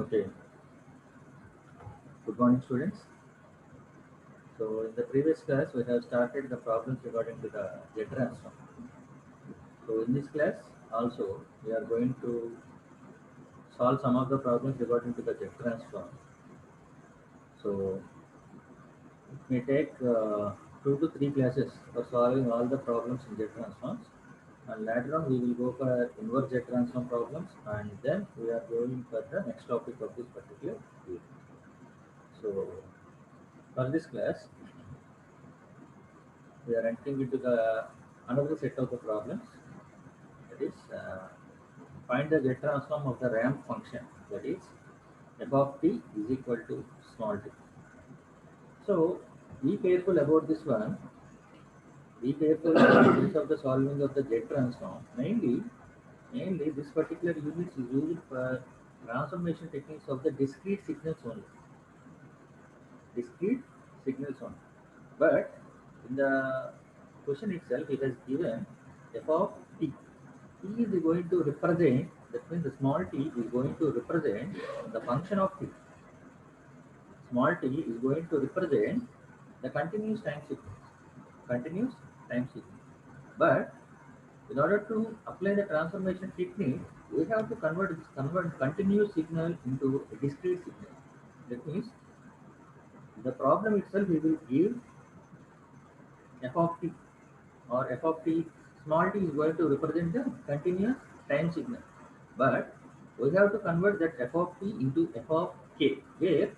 Okay, good morning, students. So, in the previous class, we have started the problems regarding to the jet transform. So, in this class, also, we are going to solve some of the problems regarding to the jet transform. So, it may take 2 to 3 classes for solving all the problems in jet transforms. And later on, we will go for inverse jet transform problems, and then we are going for the next topic of this particular unit. So, for this class, we are entering into the another set of the problems, that is find the z transform of the ramp function, that is f of t is equal to small t. So be careful about this one. Be careful in case of the solving of the z transform. Mainly this particular unit is used for transformation techniques of the discrete signals only. Discrete signals only. But in the question itself, it has given f of t. T is going to represent, that means the small t is going to represent the function of t. Small t is going to represent the continuous time sequence. Continuous time sequence. But in order to apply the transformation technique, we have to convert continuous signal into a discrete signal. That means the problem itself we will give f of t, or f of t small t is going to represent the continuous time signal. But we have to convert that f of t into f of k, where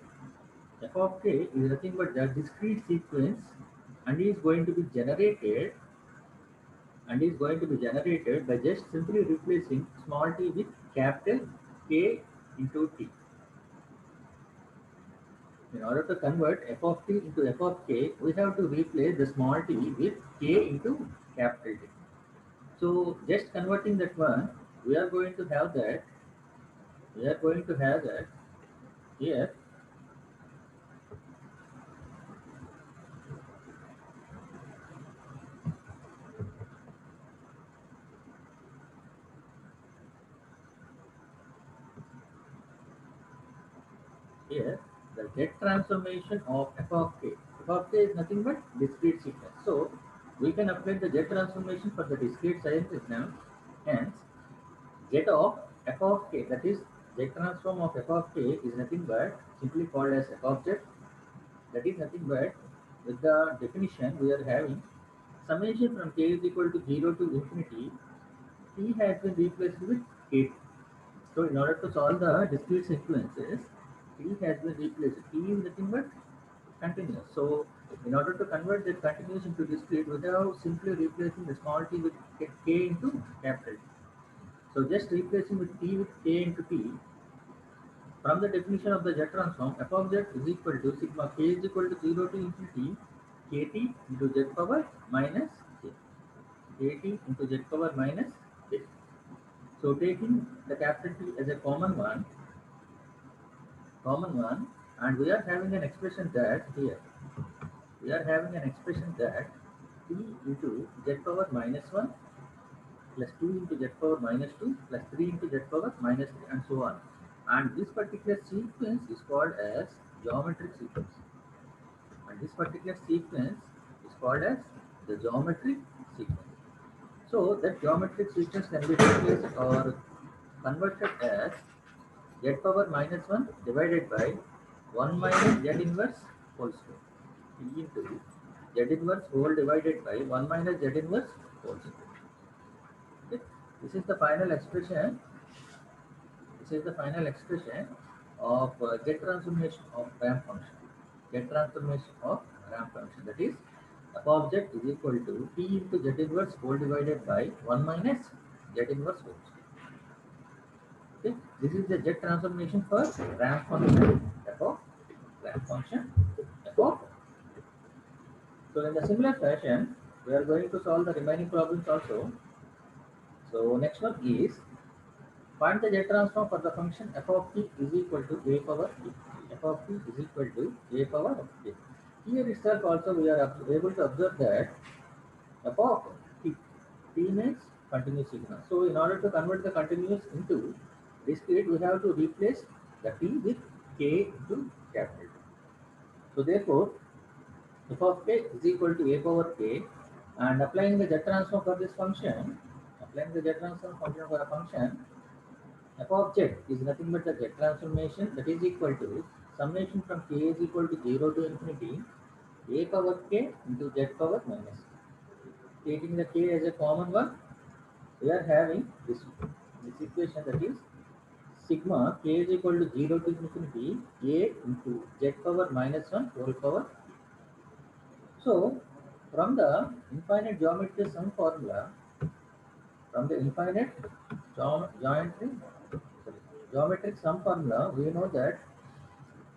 f of k is nothing but the discrete sequence, and is going to be generated by just simply replacing small t with capital K into t. In order to convert f of t into f of k, we have to replace the small t with k into capital T. So just converting that one, we are going to have that. We are going to have that here. Here, the Z transformation of f of k. F of k is nothing but discrete sequence. So we can apply the Z transformation for the discrete signal. Hence, Z of f of k, that is Z transform of f of k, is nothing but simply called as f of z. That is nothing but, with the definition we are having, summation from k is equal to 0 to infinity, t has been replaced with k. So in order to solve the discrete sequences, t has been replaced. T is nothing but continuous. So in order to convert that continuous into discrete, we have simply replacing the small t with k into capital T. So just replacing with t with k into t, from the definition of the Z transform, f of z is equal to sigma k is equal to 0 to infinity kt into z power minus k. Kt into z power minus k. So taking the capital T as a common one, and we are having an expression that here, we are having an expression that t into z power minus 1 plus 2 into z power minus 2 plus 3 into z power minus 3, and so on. And this particular sequence is called as geometric sequence. And this particular sequence is called as the geometric sequence. So that geometric sequence can be replaced or converted as z power minus 1 divided by 1 minus z inverse whole square, t into z inverse whole divided by 1 minus z inverse whole square. Okay. This is the final expression. This is the final expression of Z transformation of ramp function. Z transformation of ramp function, that is f of z is equal to t into z inverse whole divided by 1 minus z inverse whole square. Okay. This is the Z transformation for ramp function f of ramp function f of. So in the similar fashion, we are going to solve the remaining problems also. So next one is, find the Z transform for the function f of t is equal to a power t. F of t is equal to a power t. Here itself also we are able to observe that f of t, t means continuous signal. So in order to convert the continuous into discrete, we have to replace the t with k into capital T. So therefore, f of k is equal to a power k, and applying the Z transform for this function, applying the Z transform function for a function, f of z is nothing but the Z transformation, that is equal to summation from k is equal to 0 to infinity a power k into z power minus k. Taking the k as a common one, we are having this equation, that is sigma k is equal to 0 to infinity a into z power minus 1 whole power. So from the infinite geometry sum formula, from the infinite geometry, sorry, geometric sum formula, we know that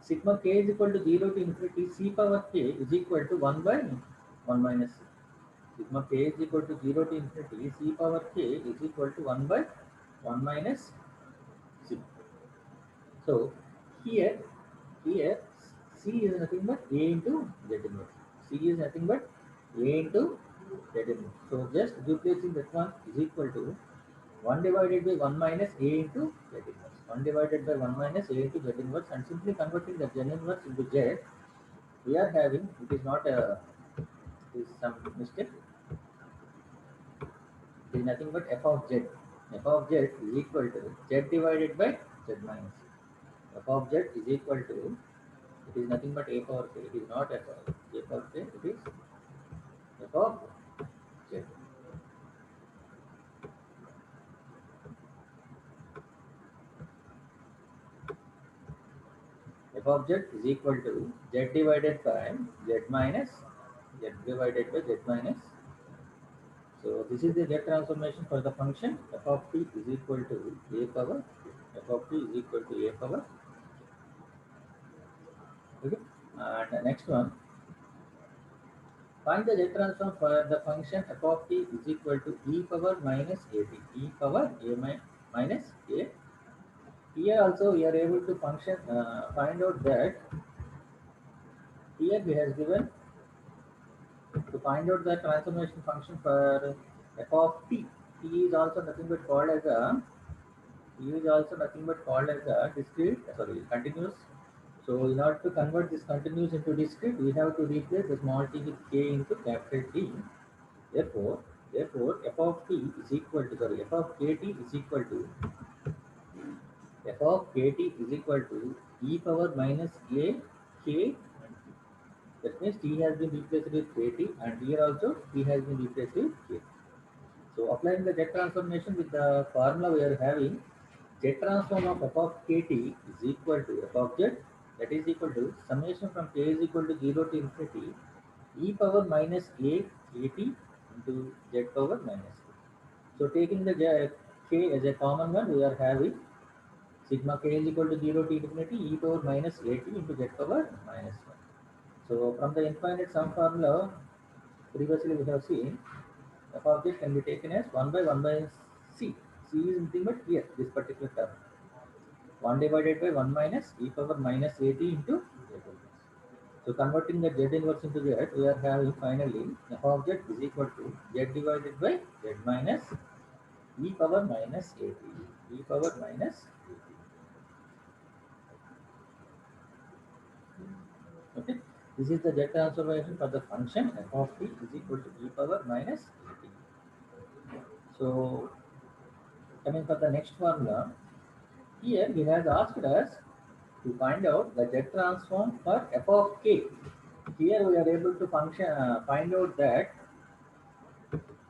sigma k is equal to 0 to infinity c power k is equal to 1 by 1 minus c. Sigma k is equal to 0 to infinity c power k is equal to 1 by 1 minus c. So here, here c is nothing but a into z inverse. C is nothing but a into z inverse. So just replacing that one is equal to 1 divided by 1 minus a into z inverse. 1 divided by 1 minus a into z inverse, and simply converting the z inverse into z, we are having, it is not a, it is some mistake, it is nothing but f of z. F of z is equal to z divided by z minus c. F of z is equal to, it is nothing but a power k. It is not f of a power k. It is f of z. F of z is equal to z divided by z minus, z divided by z minus. So this is the Z transformation for the function f of t is equal to a power, f of t is equal to a power. Okay. And the next one, find the Z transform for the function f of t is equal to e power minus at, e power minus a. Here also we are able to find out that here we has given to find out the transformation function for f of t. T is also nothing but called as a, T is also nothing but called as a discrete, sorry, continuous. So in order to convert this continuous into discrete, we have to replace the small t with k into capital T. Therefore, f of t is equal to, sorry, f of kt is equal to, f of kt is equal to e power minus a k. That means t has been replaced with kt, and here also t has been replaced with k. So applying the Z transformation with the formula, we are having Z transform of f of kt is equal to f of z, that is equal to summation from k is equal to 0 to infinity e power minus a kt into z power minus k. So taking the k as a common one, we are having sigma k is equal to 0 to infinity e power minus at into z power minus 1. So from the infinite sum formula, previously we have seen f of this can be taken as 1 by 1 by c. C is nothing but here, this particular term. 1 divided by 1 minus e power minus at into z inverse. So converting the z inverse into z, we are having finally f of z is equal to z divided by z minus e power minus at. E power minus at. Okay. This is the Z transformation for the function f of t is equal to e power minus at. So coming for the next formula, here he has asked us to find out the Z transform for f of k. Here we are able to find out that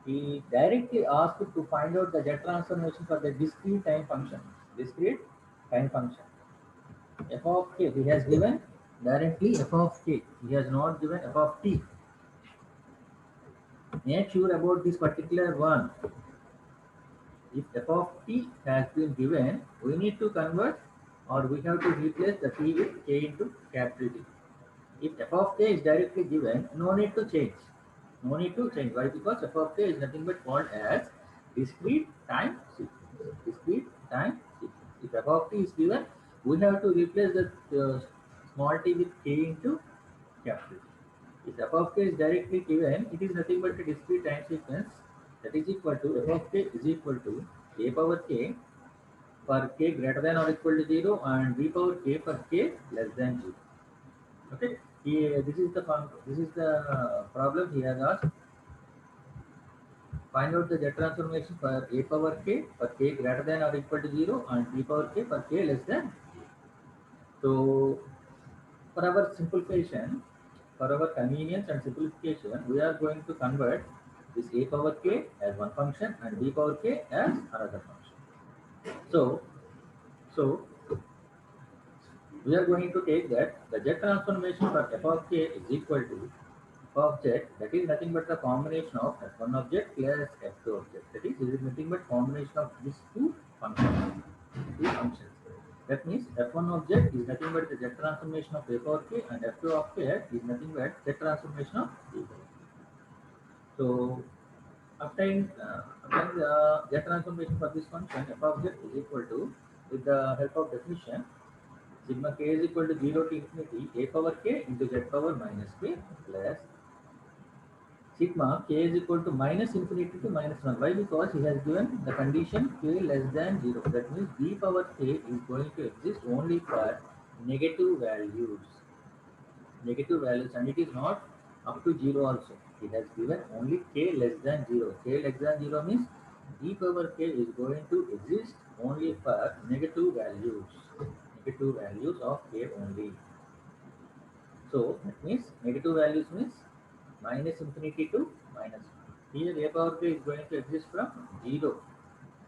he directly asked to find out the Z transformation for the discrete time function. Discrete time function. F of k, he has given directly f of k. He has not given f of t. Make sure about this particular one. If f of t has been given, we need to convert, or we have to replace the t with k into capital T. If f of k is directly given, no need to change. No need to change. Why? Because f of k is nothing but called as discrete time sequence. Discrete time sequence. If f of t is given, we have to replace the small t with k into capital T. If f of k is directly given, it is nothing but a discrete time sequence, that is equal to f of k is equal to a power k for k greater than or equal to 0 and b power k for k less than 0. Okay, this is the problem he has asked. Find out the Z transformation for a power k for k greater than or equal to 0 and b power k for k less than. So for our simplification, for our convenience and simplification, we are going to convert this a power k as one function and b power k as another function. So we are going to take that the Z transformation for f of k is equal to f of z, that is nothing but the combination of f1 object plus f2 object. That is, it is nothing but combination of these two functions. That means f1 object is nothing but the Z transformation of a power k and f2 of k is nothing but Z transformation of b power k. So applying the Z transformation for this function f of z is equal to, with the help of definition, sigma k is equal to 0 to infinity a power k into z power minus k plus sigma k is equal to minus infinity to minus 1. Why? Because he has given the condition k less than 0. That means b power k is going to exist only for negative values. Negative values, and it is not up to 0 also. It has given only k less than 0. K less than 0 means b power k is going to exist only for negative values. Negative values of k only. So that means negative values means minus infinity to minus 1. Here a power k is going to exist from 0,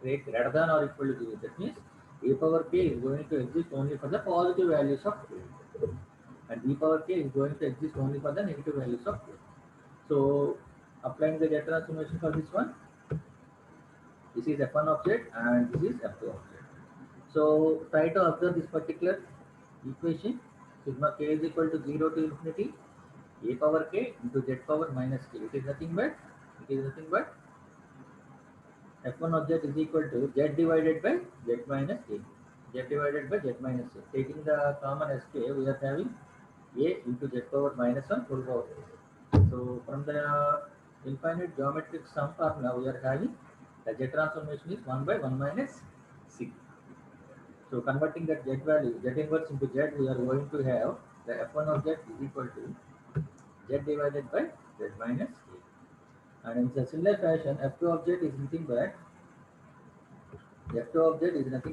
greater than or equal to 0. That means a power k is going to exist only for the positive values of k, and b power k is going to exist only for the negative values of k. So applying the Z transformation for this one, this is f1 object and this is f2 object. So try to observe this particular equation. Sigma k is equal to 0 to infinity a power k into z power minus k. It is nothing but f1 object is equal to z divided by z minus a. Z divided by z minus a. Taking the common sk, we are having a into z power minus 1 whole power a. So from the infinite geometric sum formula, we are having the z transformation is 1 by 1 minus c. So converting that z value, z inverse into z, we are going to have the f1 object is equal to z divided by z minus a. And in a similar fashion, F2 object is nothing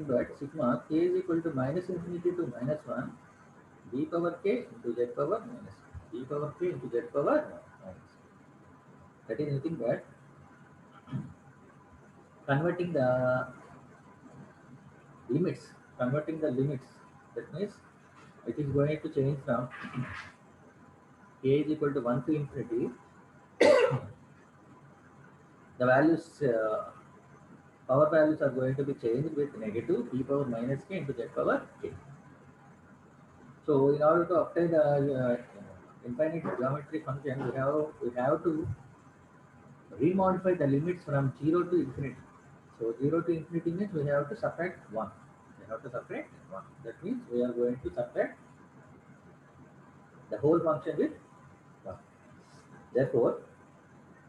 but sigma k is equal to minus infinity to minus 1 b power k into z power minus b power k into z power minus. That is nothing but converting the limits. Converting the limits. That means it is going to change from k is equal to 1 to infinity. The values, power values are going to be changed with negative b power minus k into z power k. So in order to obtain the infinite geometry function, we have to remodify the limits from 0 to infinity. So 0 to infinity means we have to subtract 1. We have to subtract 1. That means we are going to subtract the whole function with 1. Therefore,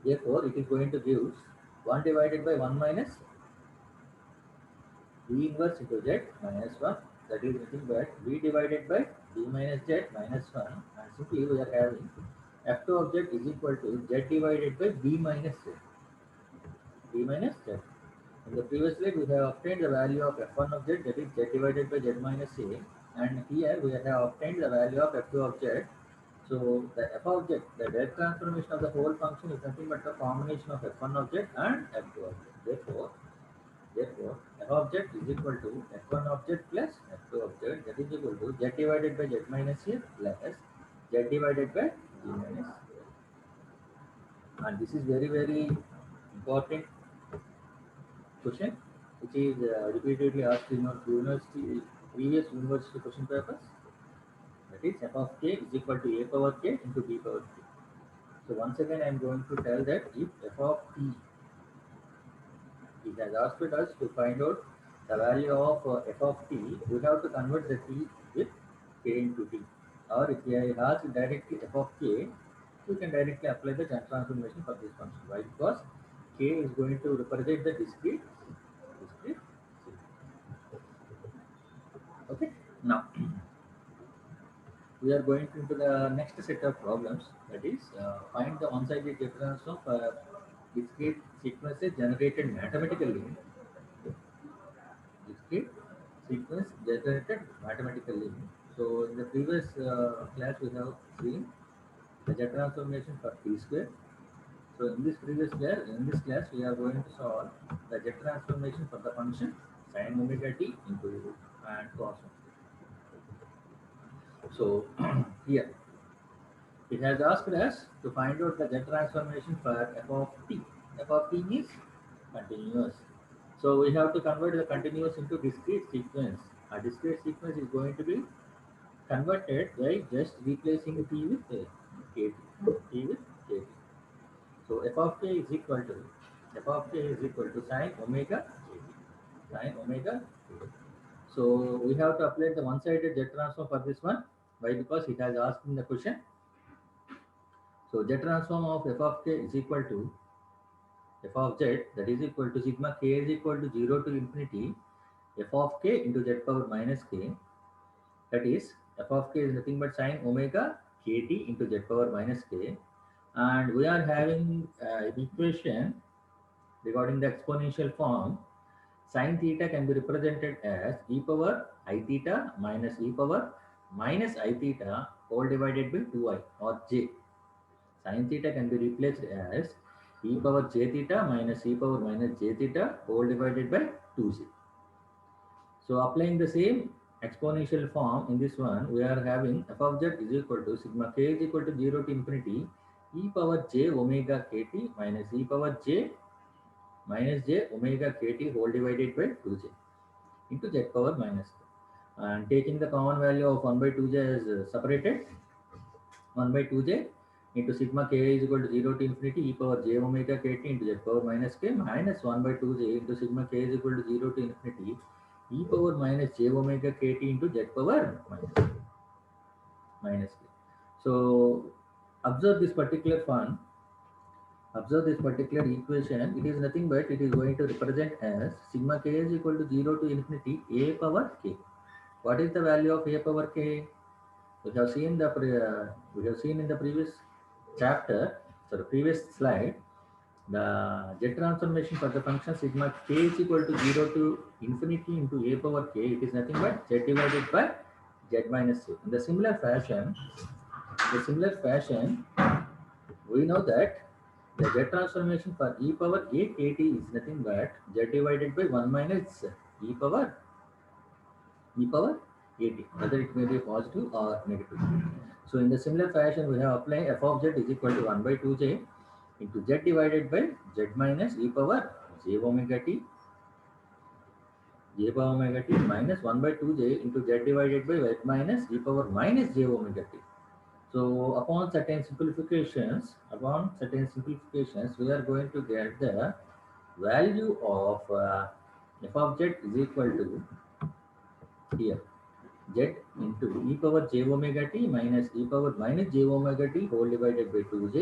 it is going to give 1 divided by 1 minus b inverse into z minus 1. That is nothing but b divided by b minus z minus 1. And simply we are having f2 object is equal to z divided by b minus z. B minus z. In the previous slide, we have obtained the value of f1 object, that is z divided by z minus a, and here we have obtained the value of f2 object. So the f object, the direct transformation of the whole function is nothing but the combination of f1 object and f2 object. Therefore, f object is equal to f1 object plus f2 object, that is equal to z divided by z minus a plus z divided by z minus a. And this is very important question, which is repeatedly asked in our previous university question papers. That is f of k is equal to a power k into b power k. So once again, I am going to tell that if f of t, it has asked us to find out the value of f of t, we have to convert the t with k into t. Or if I ask directly f of k, we can directly apply the transformation for this function. Why? Because k is going to represent the discrete. we are going into the next set of problems. That is, find the one-sided difference of discrete sequences generated mathematically. Discrete sequence generated mathematically. So in the previous class we have seen the jet transformation for t square. So in this class we are going to solve the jet transformation for the function sin omega t into and cos omega. So here it has asked us to find out the jet transformation for f of t. F of t is continuous. So we have to convert the continuous into discrete sequence. A discrete sequence is going to be converted by just replacing t with kt. T with kt. So f of k is equal to sin omega kt. Sin omega kt. So we have to apply the one-sided jet transform for this one. Why? Because it has asked in the question. So jet transform of f of k is equal to f of z, that is equal to sigma k is equal to 0 to infinity f of k into z power minus k. That is f of k is nothing but sin omega kt into z power minus k. And we are having an equation regarding the exponential form. Sin theta can be represented as e power I theta minus e power minus I theta all divided by 2i or j. Sin theta can be replaced as e power j theta minus e power minus j theta all divided by 2j. So applying the same exponential form in this one, we are having f of z is equal to sigma k is equal to 0 to infinity e power j omega kt minus e power j minus j omega kt whole divided by 2j into z power minus k. And taking the common value of 1 by 2j as separated, 1 by 2j into sigma k is equal to 0 to infinity e power j omega kt into z power minus k minus 1 by 2j into sigma k is equal to 0 to infinity e power minus j omega kt into z power minus k. So observe this particular one. Observe this particular equation. It is nothing but it is going to represent as sigma k is equal to 0 to infinity a power k. What is the value of a power k? We have seen in the previous chapter, so the previous slide, the jet transformation for the function sigma k is equal to 0 to infinity into a power k. It is nothing but z divided by z minus k. In the similar fashion, we know that the jet transformation for e power a kt is nothing but z divided by 1 minus e power at, whether it may be positive or negative. So in the similar fashion, we have applied f of z is equal to 1 by 2j into z divided by z minus e power j omega t minus 1 by 2j into z divided by z minus e power minus j omega t. So upon certain simplifications, we are going to get the value of f of z is equal to here z into e power j omega t minus e power minus j omega t whole divided by 2j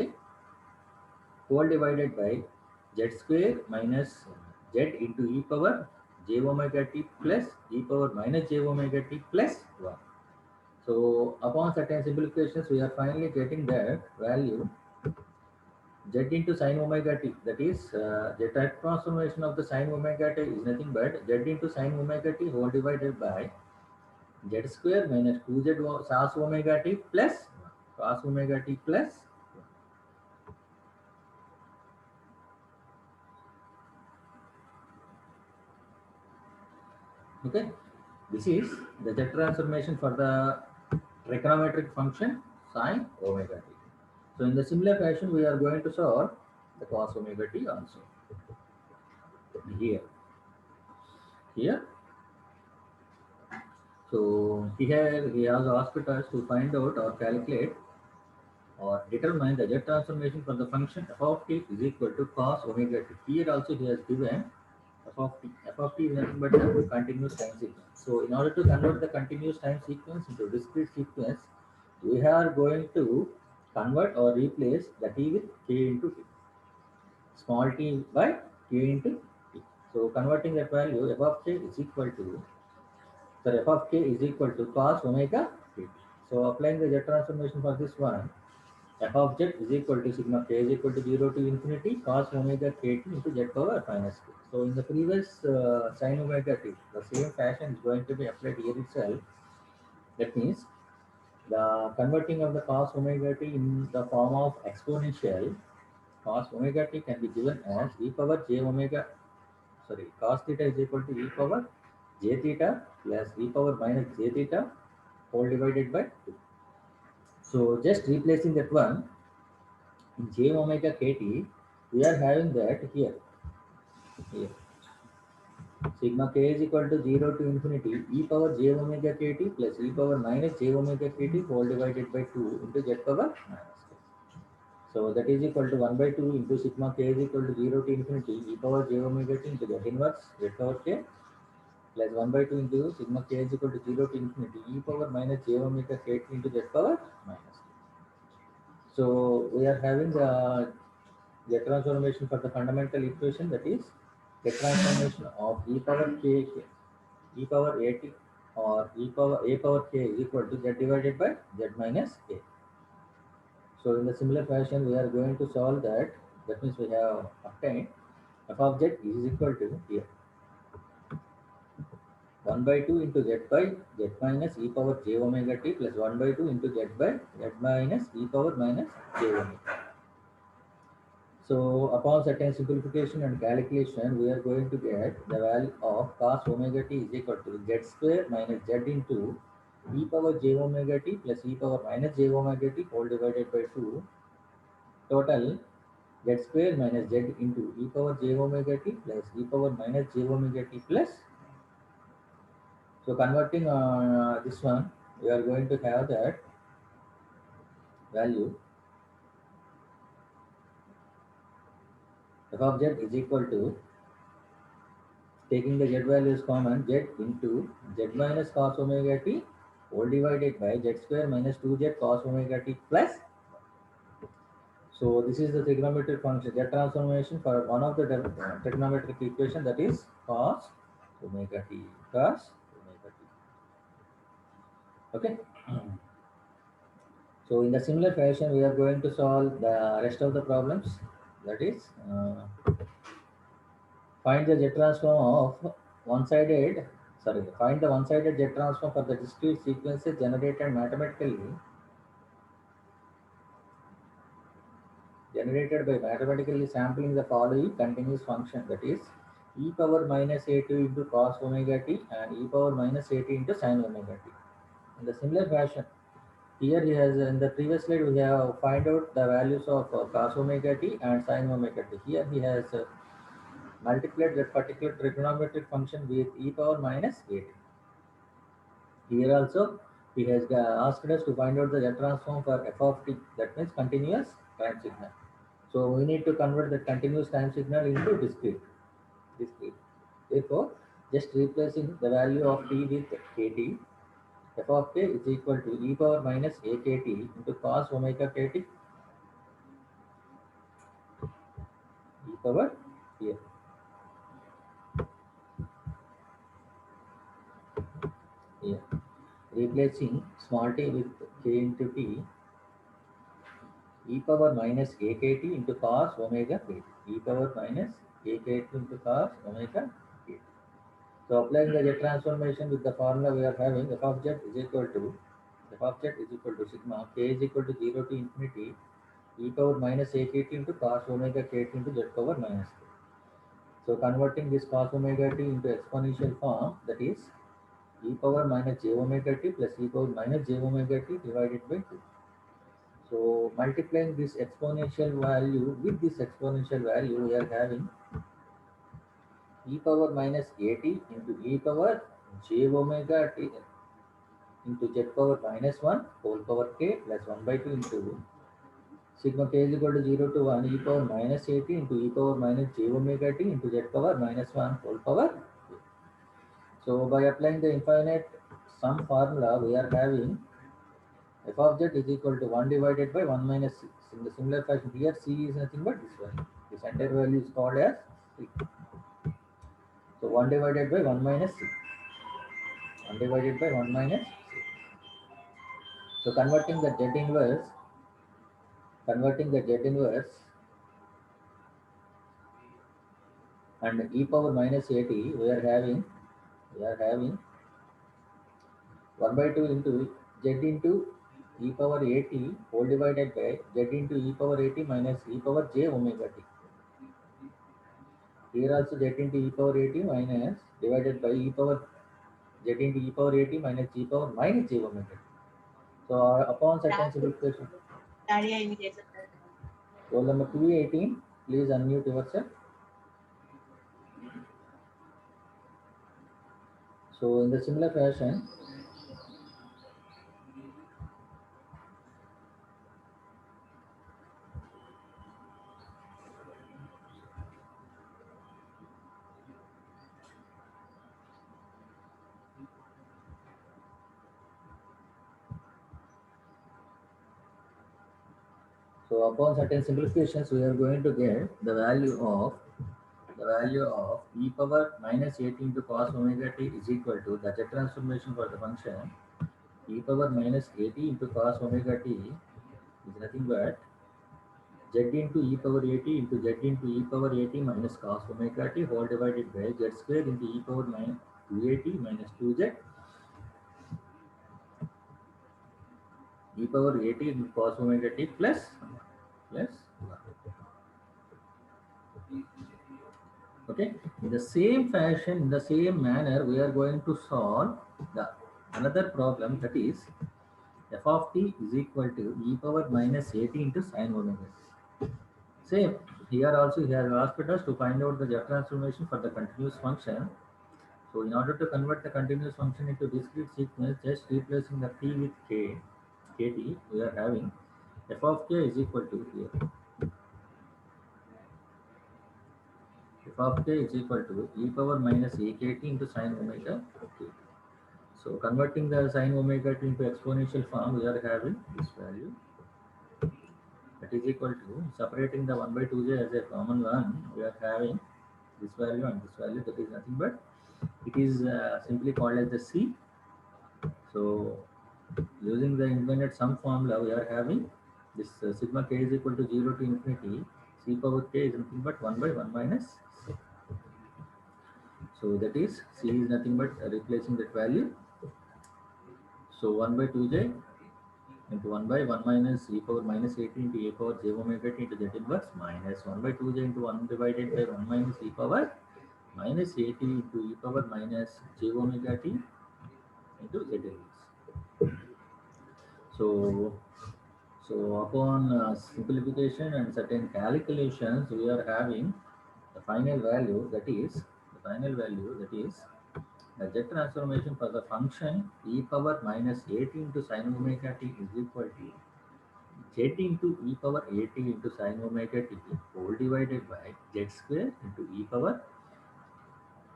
whole divided by z square minus z into e power j omega t plus e power minus j omega t plus 1. So upon certain simplifications, we are finally getting that value z into sin omega t. That is, the type transformation of the sin omega t is nothing but z into sin omega t whole divided by z square minus 2z cos omega t plus cos omega t plus. Okay, this is the jet transformation for the trigonometric function sin omega t. So in the similar fashion, we are going to solve the cos omega t also. Here. So here he has asked us to find out or calculate or determine the jet transformation for the function f of t is equal to cos omega t. Here also he has given f of t. F of t is nothing but a continuous time sequence. So in order to convert the continuous time sequence into discrete sequence, we are going to convert or replace the t with k into t. Small t by k into t. So converting that value f of k is equal to, so f of k is equal to cos omega t. So applying the Z transformation for this one, f of z is equal to sigma k is equal to 0 to infinity cos omega kt into z power minus k. So in the previous sin omega t, the same fashion is going to be applied here itself. That means the converting of the cos omega t in the form of exponential cos omega t can be given as e power j omega, sorry, cos theta is equal to e power j theta plus e power minus j theta whole divided by 2. So just replacing that one in j omega kt, we are having that here sigma k is equal to 0 to infinity e power j omega kt plus e power minus j omega kt whole divided by 2 into z power minus k. So that is equal to 1 by 2 into sigma k is equal to 0 to infinity e power j omega t into z inverse z power k plus 1 by 2 into sigma k is equal to 0 to infinity e power minus j omega kt into z power minus k. So we are having the transformation for the fundamental equation, that is the transformation of e power k, e power at or e power a power k is equal to z divided by z minus k. So in the similar fashion, we are going to solve that. That means we have obtained f of z is equal to here 1 by 2 into z by z minus e power j omega t plus 1 by 2 into z by z minus e power minus j omega. So upon certain simplification and calculation, we are going to get the value of cos omega t is equal to z square minus z into e power j omega t plus e power minus j omega t whole divided by 2 total z square minus z into e power j omega t plus e power minus j omega t plus. So converting this one, we are going to have that value f of z is equal to, taking the z value is common, z into z minus cos omega t whole divided by z square minus 2z cos omega t plus. So this is the trigonometric function, z transformation for one of the trigonometric equation, that is cos omega t, cos omega t. Okay. So in the similar fashion, we are going to solve the rest of the problems. That is, find the Z transform of one-sided, sorry, find the one-sided Z transform for the discrete sequences generated by mathematically sampling the following continuous function, that is e power minus a2 into cos omega t and e power minus a t into sin omega t. In the similar fashion, here he has, in the previous slide we have find out the values of cos omega t and sin omega t. Here he has multiplied that particular trigonometric function with e power minus a t. Here also, he has asked us to find out the Z transform for f of t, that means continuous time signal. So we need to convert the continuous time signal into discrete. Discrete. Therefore, just replacing the value of t with kt, f of k is equal to e power minus akt into cos omega kt, e power here. Here. Replacing small t with k into t, e power minus akt into cos omega kt, e power minus akt into cos omega kt. So applying the Z transformation with the formula, we are having f of z is equal to sigma k is equal to 0 to infinity e power minus akt into cos omega kt into z power minus k. So converting this cos omega t into exponential form, that is e power minus j omega t plus e power minus j omega t divided by 2. So multiplying this exponential value with this exponential value, we are having e power minus at into e power j omega t into z power minus 1 whole power k plus 1 by 2 into sigma k is equal to 0 to 1 e power minus at into e power minus j omega t into z power minus 1 whole power k. So by applying the infinite sum formula, we are having f of z is equal to 1 divided by 1 minus 6. In the similar fashion, here c is nothing but this value. This entire value is called as 6. So 1 divided by 1 minus 6. 1 divided by 1 minus 6. So converting the Z inverse and e power minus at, we are having 1 by 2 into z into e power at whole divided by z into e power at minus e power j omega t. Here also z into e power at minus divided by e power z into e power at minus e power minus j omega t. So upon certain simplification, roll number 218, please unmute yourself. So in the similar fashion, so upon certain simplifications, we are going to get the value of e power minus 8 into cos omega t is equal to the Z transformation for the function e power minus 80 into cos omega t is nothing but z into e power 80 into z into e power 80 minus cos omega t whole divided by z square into e power minus 280 minus 2z e power 80 into cos omega t plus okay. In the same fashion, in the same manner, we are going to solve the another problem, that is f of t is equal to e power minus 80 into sin omega t. Same here also, he has asked us to find out the Z transformation for the continuous function. So in order to convert the continuous function into discrete sequence, just replacing the t with kt, we are having f of k is equal to here f of k is equal to e power minus akt into sin omega t. So converting the sin omega t into exponential form, we are having this value, that is equal to, separating the 1 by 2j as a common one, we are having this value and this value, that is nothing but it is simply called as the c. So using the infinite sum formula, we are having this sigma k is equal to 0 to infinity, c power k is nothing but 1 by 1 minus c. So that is c is nothing but replacing that value. So 1 by 2j into 1 by 1 minus e power minus 80 into a power j omega t into z inverse minus 1 by 2j into 1 divided by 1 minus e power minus 80 into e power minus j omega t into z inverse. So, so upon simplification and certain calculations, we are having the final value, that is the Z transformation for the function e power minus 80 into sin omega t is equal to z into e power 80 into sin omega t whole divided by z square into e power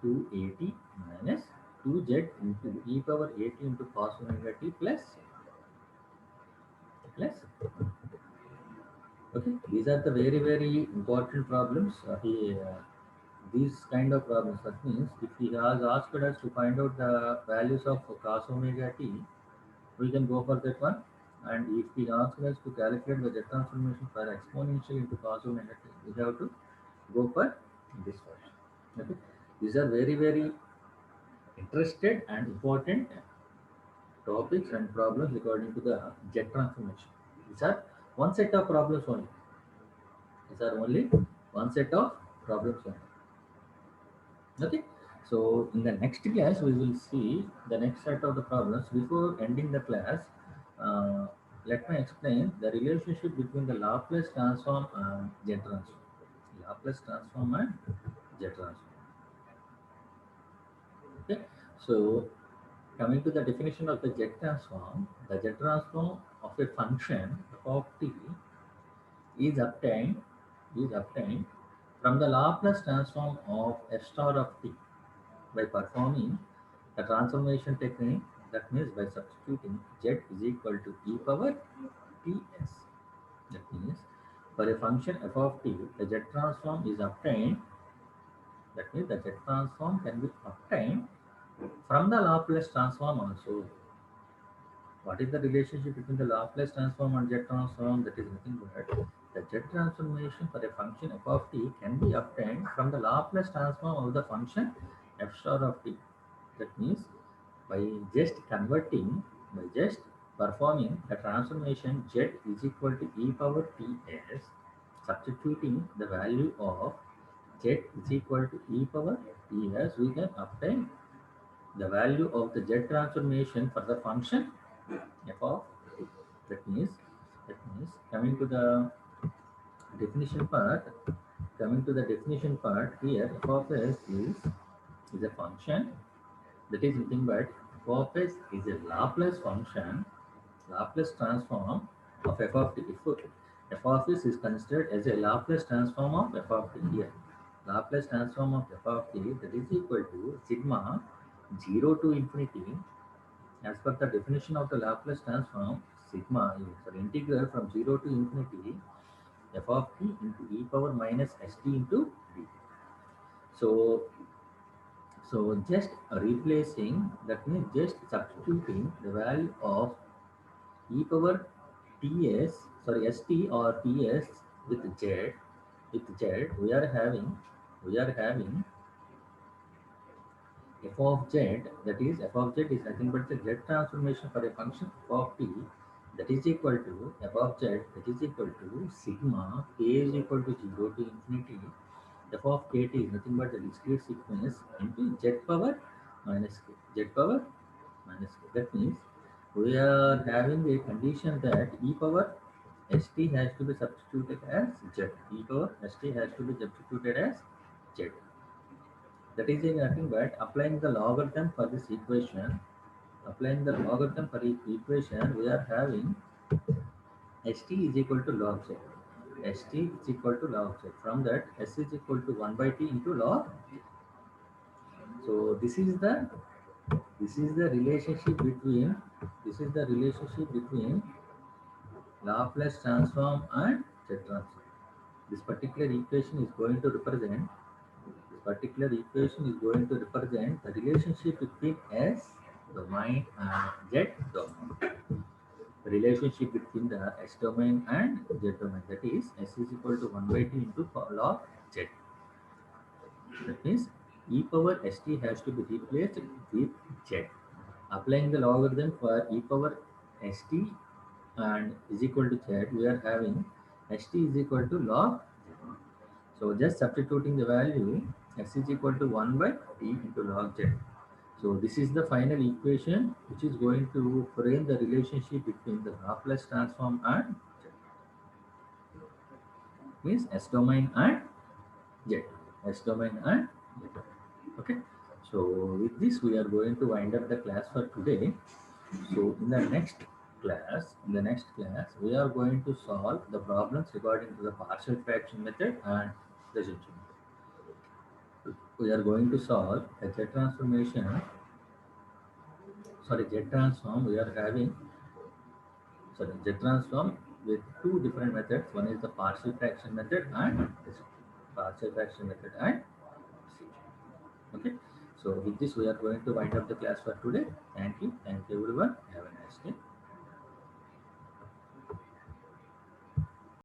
280 minus 2z into e power 80 into cos omega t plus okay. These are the very very important problems. These kind of problems, that means if he has asked us to find out the values of cos omega t, we can go for that one. And if he asks us to calculate the Z transformation for exponential into cos omega t, we have to go for this version. Okay. These are very very interested and important topics and problems according to the Z transformation. These are one set of problems only. These are only one set of problems only. Okay. So in the next class, we will see the next set of the problems. Before ending the class, uh, let me explain the relationship between the Laplace transform and Z transform. Laplace transform and Z transform. Okay. So coming to the definition of the Z transform of a function of t is obtained from the Laplace transform of f star of t by performing the transformation technique, that means by substituting z is equal to e power ts. That means for a function f of t, the z transform is obtained. That means the z transform can be obtained from the Laplace transform also. What is the relationship between the Laplace transform and Z transform? That is nothing but the Z transformation for a function f of t can be obtained from the Laplace transform of the function f star of t. That means by just converting, by just performing the transformation z is equal to e power ts, substituting the value of z is equal to e power ts, we can obtain the value of the z transformation for the function f of t. That means coming to the definition part, here f of s is a function that is nothing but f of s is a Laplace function, Laplace transform of f of t. If f of s is considered as a Laplace transform of f of t here, Laplace transform of f of t, that is equal to sigma 0 to infinity, as per the definition of the Laplace transform, sigma integral from 0 to infinity f of t into e power minus st into d. So just replacing, that means just substituting the value of e power ts, sorry, st or ts with z, we are having f of z, that is f of z is nothing but the z transformation for a function f of t, that is equal to f of z, that is equal to sigma k is equal to 0 to infinity f of kt is nothing but the discrete sequence into z power minus k, z power minus k. That means we are having a condition that e power st has to be substituted as z, e power st has to be substituted as z. That is nothing but applying the logarithm for this equation. Applying the logarithm for each equation, we are having st is equal to log z. St is equal to log z. From that, s is equal to 1 by t into log. So this is the relationship between Laplace transform and Z transform. This particular equation is going to represent the relationship between S domain and Z domain. The relationship between the S domain and Z domain, that is S is equal to 1 by t into log Z. That means e power st has to be replaced with z. Applying the logarithm for e power st and is equal to z, we are having st is equal to log z. So just substituting the value, s is equal to 1 by t into log z. So this is the final equation which is going to frame the relationship between the Laplace transform and z. Means S domain and Z. S domain and Z. Okay. So with this we are going to wind up the class for today. So in the next class, we are going to solve the problems regarding to the partial fraction method and residue method. We are going to solve a Z transformation, Z transform. We are having Z transform with two different methods. One is the partial fraction method and partial fraction method and procedure. Okay. So with this, we are going to wind up the class for today. Thank you. Thank you everyone. Have a nice day.